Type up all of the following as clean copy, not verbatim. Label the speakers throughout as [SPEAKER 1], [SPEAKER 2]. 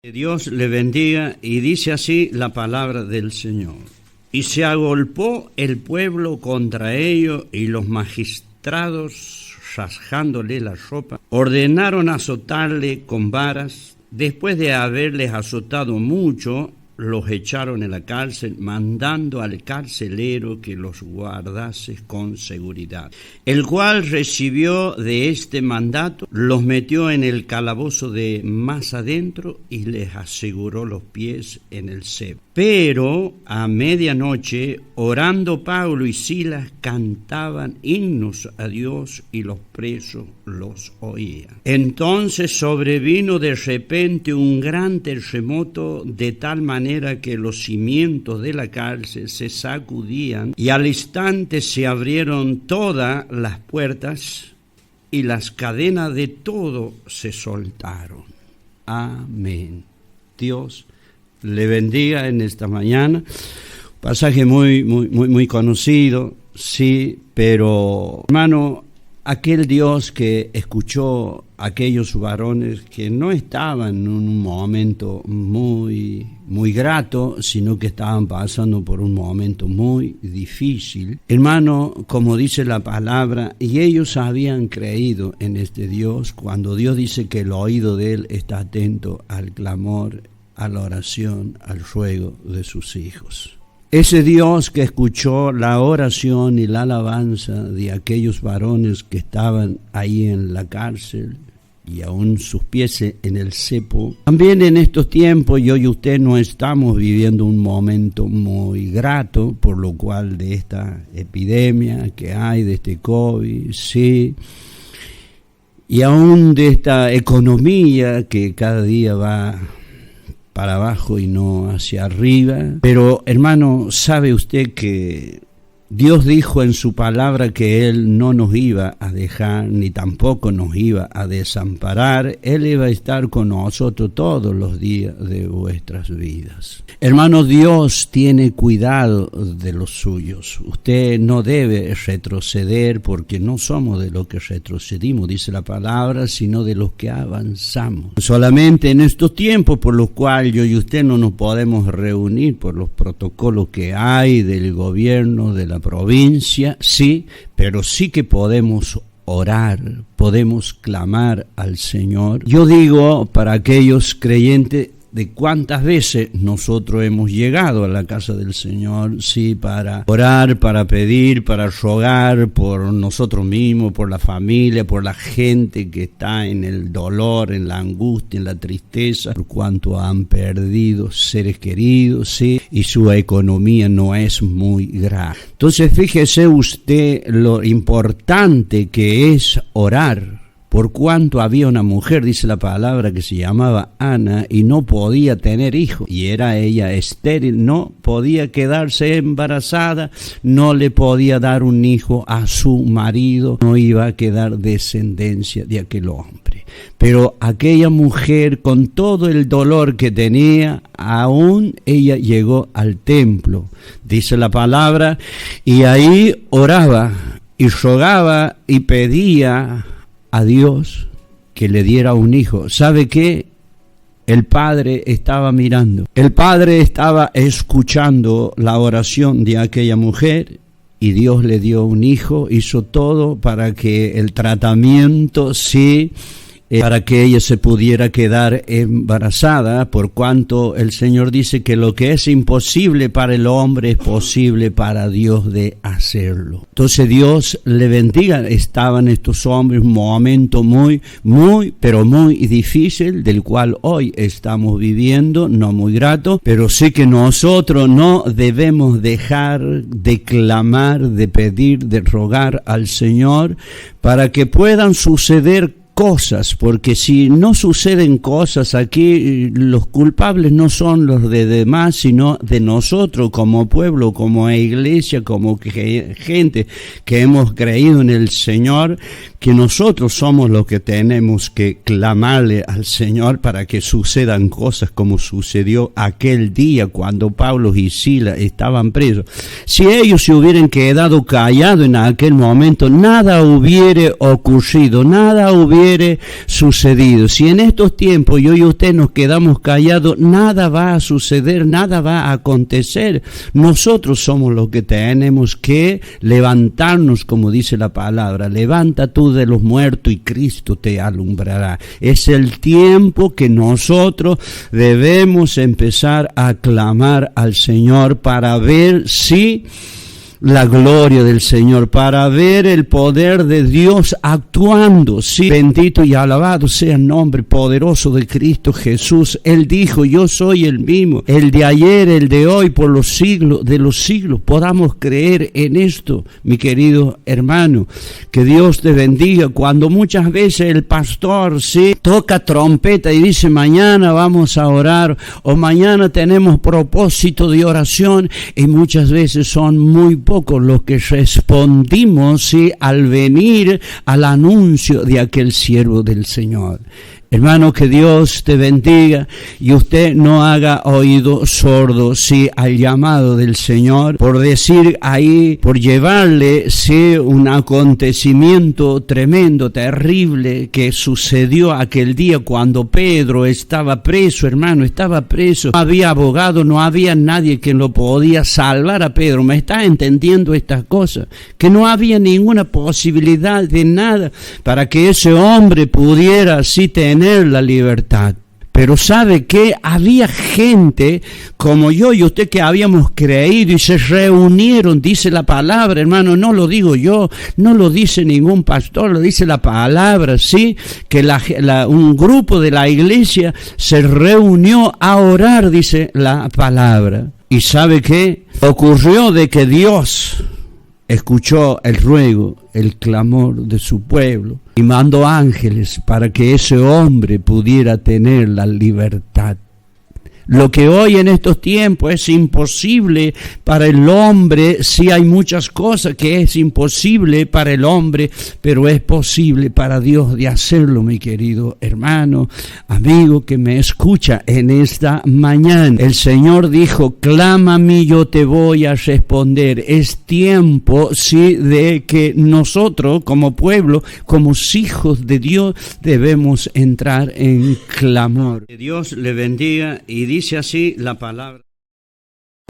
[SPEAKER 1] Que Dios le bendiga, y dice así la palabra del Señor. Y se agolpó el pueblo contra ellos, y los magistrados, rasgándole la ropa, ordenaron azotarle con varas. Después de haberles azotado mucho, los echaron en la cárcel, mandando al carcelero que los guardase con seguridad. El cual recibió de este mandato, los metió en el calabozo de más adentro y les aseguró los pies en el cepo. Pero a medianoche, orando Pablo y Silas, cantaban himnos a Dios y los presos los oían. Entonces sobrevino de repente un gran terremoto, de tal manera que los cimientos de la cárcel se sacudían, y al instante se abrieron todas las puertas y las cadenas de todo se soltaron. Amén. Dios le bendiga en esta mañana. Pasaje muy conocido, sí, pero hermano, aquel Dios que escuchó a aquellos varones que no estaban en un momento muy grato, sino que estaban pasando por un momento muy difícil. Hermano, como dice la palabra, y ellos habían creído en este Dios, cuando Dios dice que el oído de Él está atento al clamor, a la oración, al ruego de sus hijos. Ese Dios que escuchó la oración y la alabanza de aquellos varones que estaban ahí en la cárcel y aún sus pies en el cepo. También en estos tiempos, yo y usted no estamos viviendo un momento muy grato, por lo cual de esta epidemia que hay, de este COVID, sí, y aún de esta economía que cada día va para abajo y no hacia arriba. Pero hermano, ¿sabe usted que Dios dijo en su palabra que Él no nos iba a dejar, ni tampoco nos iba a desamparar? Él iba a estar con nosotros todos los días de vuestras vidas. Hermano, Dios tiene cuidado de los suyos. Usted no debe retroceder, porque no somos de los que retrocedimos, dice la palabra, sino de los que avanzamos. Solamente en estos tiempos por los cuales yo y usted no nos podemos reunir por los protocolos que hay del gobierno, de la provincia, sí, pero sí que podemos orar, podemos clamar al Señor. Yo digo, para aquellos creyentes, de cuántas veces nosotros hemos llegado a la casa del Señor, sí, para orar, para pedir, para rogar por nosotros mismos, por la familia, por la gente que está en el dolor, en la angustia, en la tristeza, por cuanto han perdido seres queridos, sí, y su economía no es muy grave. Entonces fíjese usted lo importante que es orar. Por cuanto había una mujer, dice la palabra, que se llamaba Ana y no podía tener hijos, y era ella estéril, no podía quedarse embarazada, no le podía dar un hijo a su marido, no iba a quedar descendencia de aquel hombre. Pero aquella mujer, con todo el dolor que tenía, aún ella llegó al templo, dice la palabra, y ahí oraba y rogaba y pedía a Dios que le diera un hijo. ¿Sabe qué? El Padre estaba mirando. El Padre estaba escuchando la oración de aquella mujer, y Dios le dio un hijo, hizo todo para que el tratamiento, sí, para que ella se pudiera quedar embarazada, por cuanto el Señor dice que lo que es imposible para el hombre es posible para Dios de hacerlo. Entonces Dios le bendiga. Estaban estos hombres en un momento muy difícil, del cual hoy estamos viviendo, no muy grato, pero sí que nosotros no debemos dejar de clamar, de pedir, de rogar al Señor para que puedan suceder cosas, porque si no suceden cosas aquí, los culpables no son los de demás, sino de nosotros como pueblo, como iglesia, como gente que hemos creído en el Señor, que nosotros somos los que tenemos que clamarle al Señor para que sucedan cosas como sucedió aquel día cuando Pablo y Silas estaban presos. Si ellos se hubieran quedado callados en aquel momento, nada hubiera ocurrido, nada hubiera hubiere sucedido. Si en estos tiempos yo y usted nos quedamos callados, nada va a suceder, nada va a acontecer. Nosotros somos los que tenemos que levantarnos, como dice la palabra. Levanta tú de los muertos y Cristo te alumbrará. Es el tiempo que nosotros debemos empezar a clamar al Señor para ver si la gloria del Señor, para ver el poder de Dios actuando. Sí, bendito y alabado sea el nombre poderoso de Cristo Jesús. Él dijo, yo soy el mismo, el de ayer, el de hoy, por los siglos de los siglos. Podamos creer en esto, mi querido hermano. Que Dios te bendiga. Cuando muchas veces el pastor toca trompeta y dice, mañana vamos a orar, o mañana tenemos propósito de oración, y muchas veces son muy pocos los que respondimos al venir al anuncio de aquel siervo del Señor. Hermano, que Dios te bendiga y usted no haga oído sordo al llamado del Señor, por decir ahí, por llevarle un acontecimiento tremendo, terrible, que sucedió aquel día cuando Pedro estaba preso, hermano, estaba preso. No había abogado, no había nadie que lo podía salvar a Pedro. ¿Me está entendiendo estas cosas? Que no había ninguna posibilidad de nada para que ese hombre pudiera tener la libertad. Pero ¿sabe qué? Había gente como yo y usted que habíamos creído y se reunieron, dice la palabra, hermano, no lo digo yo, no lo dice ningún pastor, lo dice la palabra, que un grupo de la iglesia se reunió a orar, dice la palabra. ¿Y sabe qué? Ocurrió de que Dios escuchó el ruego, el clamor de su pueblo y mandó ángeles para que ese hombre pudiera tener la libertad. Lo que hoy en estos tiempos es imposible para el hombre, hay muchas cosas que es imposible para el hombre, pero es posible para Dios de hacerlo, mi querido hermano, amigo que me escucha en esta mañana. El Señor dijo, clama a mí, yo te voy a responder. Es tiempo, de que nosotros como pueblo, como hijos de Dios, debemos entrar en clamor. Que Dios le bendiga y dice así la palabra.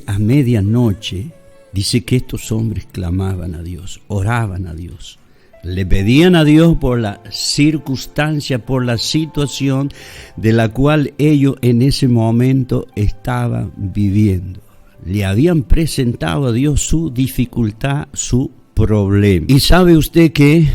[SPEAKER 1] A medianoche dice que estos hombres clamaban a Dios, oraban a Dios, le pedían a Dios por la circunstancia, por la situación de la cual ellos en ese momento estaban viviendo. Le habían presentado a Dios su dificultad, su problema. Y sabe usted que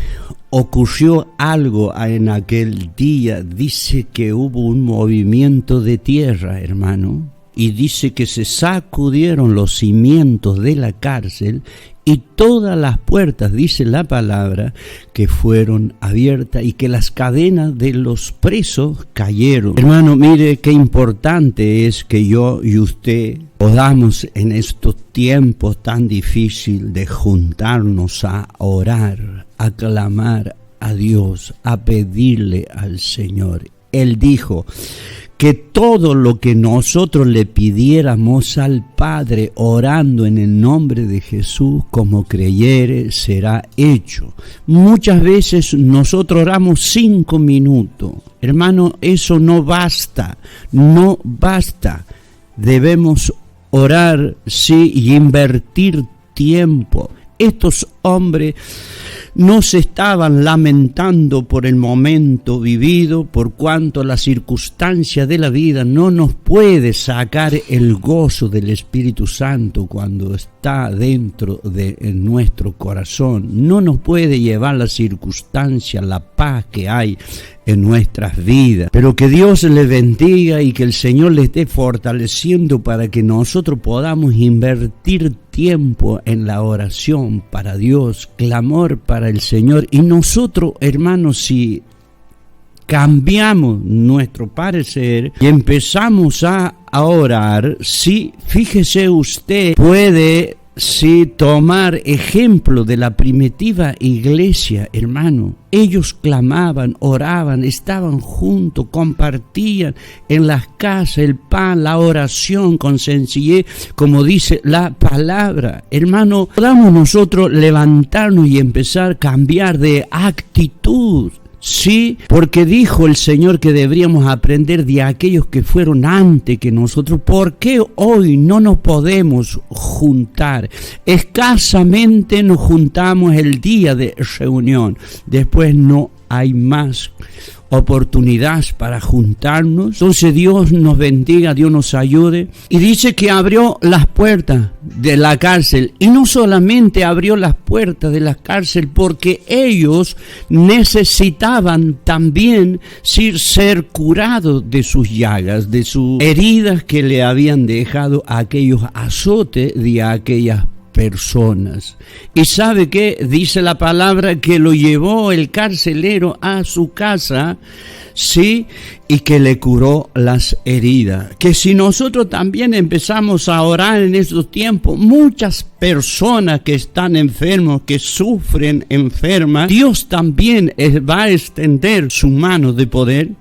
[SPEAKER 1] ocurrió algo en aquel día. Dice que hubo un movimiento de tierra, hermano, y dice que se sacudieron los cimientos de la cárcel y todas las puertas, dice la palabra, que fueron abiertas y que las cadenas de los presos cayeron. Hermano, mire qué importante es que yo y usted podamos en estos tiempos tan difíciles de juntarnos a orar, a clamar a Dios, a pedirle al Señor. Él dijo que todo lo que nosotros le pidiéramos al Padre orando en el nombre de Jesús, como creyere, será hecho. Muchas veces nosotros oramos 5 minutos. Hermano, eso no basta, no basta. Debemos orar, y invertir tiempo. Estos hombres no se estaban lamentando por el momento vivido, por cuanto la circunstancia de la vida no nos puede sacar el gozo del Espíritu Santo cuando está dentro de nuestro corazón. No nos puede llevar la circunstancia, la paz que hay en nuestras vidas. Pero que Dios le bendiga y que el Señor le esté fortaleciendo para que nosotros podamos invertir tiempo en la oración para Dios, clamor para el Señor. Y nosotros, hermanos, si cambiamos nuestro parecer y empezamos a orar, fíjese usted, puede tomar ejemplo de la primitiva iglesia, hermano. Ellos clamaban, oraban, estaban juntos, compartían en las casas el pan, la oración con sencillez, como dice la palabra. Hermano, podamos nosotros levantarnos y empezar a cambiar de actitud. Sí, porque dijo el Señor que deberíamos aprender de aquellos que fueron antes que nosotros. ¿Por qué hoy no nos podemos juntar? Escasamente nos juntamos el día de reunión. Después no hay más oportunidades para juntarnos. Entonces Dios nos bendiga, Dios nos ayude. Y dice que abrió las puertas de la cárcel. Y no solamente abrió las puertas de la cárcel, porque ellos necesitaban también ser curados de sus llagas, de sus heridas que le habían dejado aquellos azotes de aquellas personas. ¿Y sabe qué? Dice la palabra que lo llevó el carcelero a su casa, sí, y que le curó las heridas. Que si nosotros también empezamos a orar en estos tiempos, muchas personas que están enfermos, que sufren enfermas, Dios también va a extender su mano de poder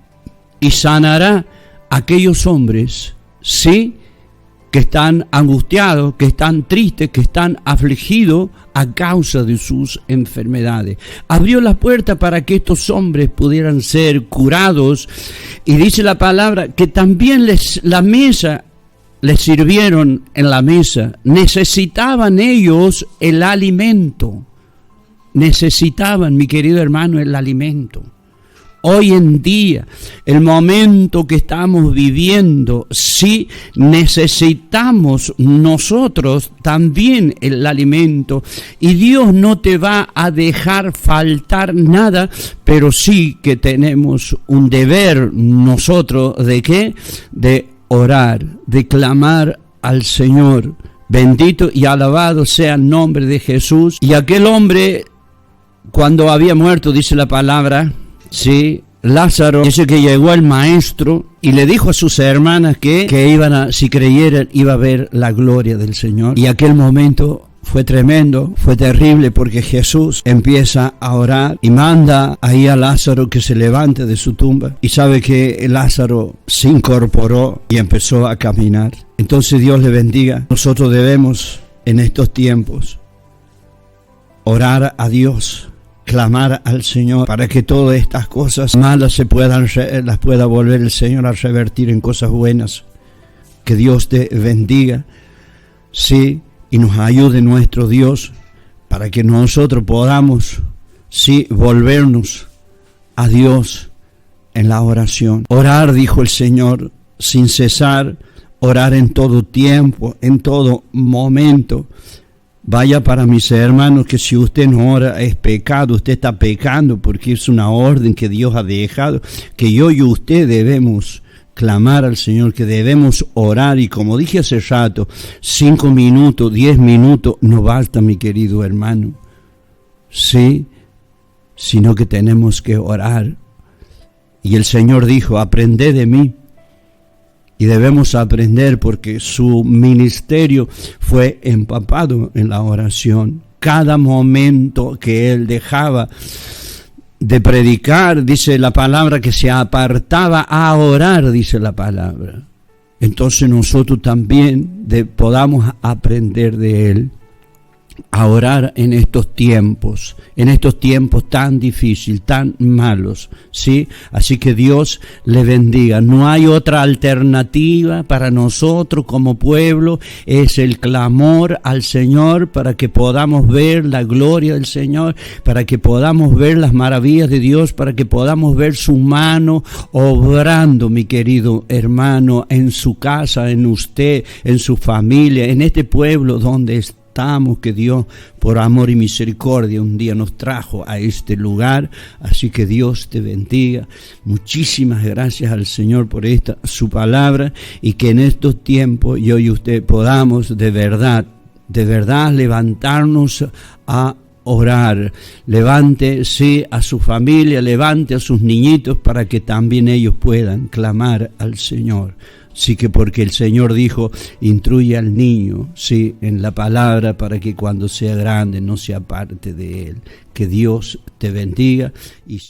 [SPEAKER 1] y sanará a aquellos hombres, sí, que están angustiados, que están tristes, que están afligidos a causa de sus enfermedades. Abrió la puerta para que estos hombres pudieran ser curados, y dice la palabra que también la mesa, les sirvieron en la mesa. Necesitaban ellos el alimento. Necesitaban, mi querido hermano, el alimento. Hoy en día, el momento que estamos viviendo, sí necesitamos nosotros también el alimento. Y Dios no te va a dejar faltar nada, pero sí que tenemos un deber nosotros, ¿de qué? De orar, de clamar al Señor. Bendito y alabado sea el nombre de Jesús. Y aquel hombre, cuando había muerto, dice la palabra, sí, Lázaro, dice que llegó el maestro y le dijo a sus hermanas que si creyeran, iba a ver la gloria del Señor. Y aquel momento fue tremendo, fue terrible, porque Jesús empieza a orar y manda ahí a Lázaro que se levante de su tumba. Y sabe que Lázaro se incorporó y empezó a caminar. Entonces Dios le bendiga. Nosotros debemos en estos tiempos orar a Dios, clamar al Señor para que todas estas cosas malas las pueda volver el Señor a revertir en cosas buenas. Que Dios te bendiga, sí, y nos ayude nuestro Dios para que nosotros podamos, sí, volvernos a Dios en la oración. Orar, dijo el Señor, sin cesar, orar en todo tiempo, en todo momento. Vaya, para mis hermanos, que si usted no ora es pecado, usted está pecando, porque es una orden que Dios ha dejado, que yo y usted debemos clamar al Señor, que debemos orar. Y como dije hace rato, 5 minutos, 10 minutos no basta, mi querido hermano, sí, sino que tenemos que orar. Y el Señor dijo, aprended de mí. Y debemos aprender, porque su ministerio fue empapado en la oración. Cada momento que él dejaba de predicar, dice la palabra, que se apartaba a orar, dice la palabra. Entonces nosotros también podamos aprender de él a orar en estos tiempos tan difíciles, tan malos, ¿sí? Así que Dios le bendiga. No hay otra alternativa para nosotros como pueblo, es el clamor al Señor para que podamos ver la gloria del Señor, para que podamos ver las maravillas de Dios, para que podamos ver su mano obrando, mi querido hermano, en su casa, en usted, en su familia, en este pueblo donde está. Que Dios, por amor y misericordia, un día nos trajo a este lugar. Así que Dios te bendiga. Muchísimas gracias al Señor por su palabra, y que en estos tiempos yo y usted podamos de verdad levantarnos a orar. Levante, sí, a su familia, levante a sus niñitos para que también ellos puedan clamar al Señor. Sí, que porque el Señor dijo, instruye al niño, sí, en la palabra, para que cuando sea grande no se aparte de él. Que Dios te bendiga. Y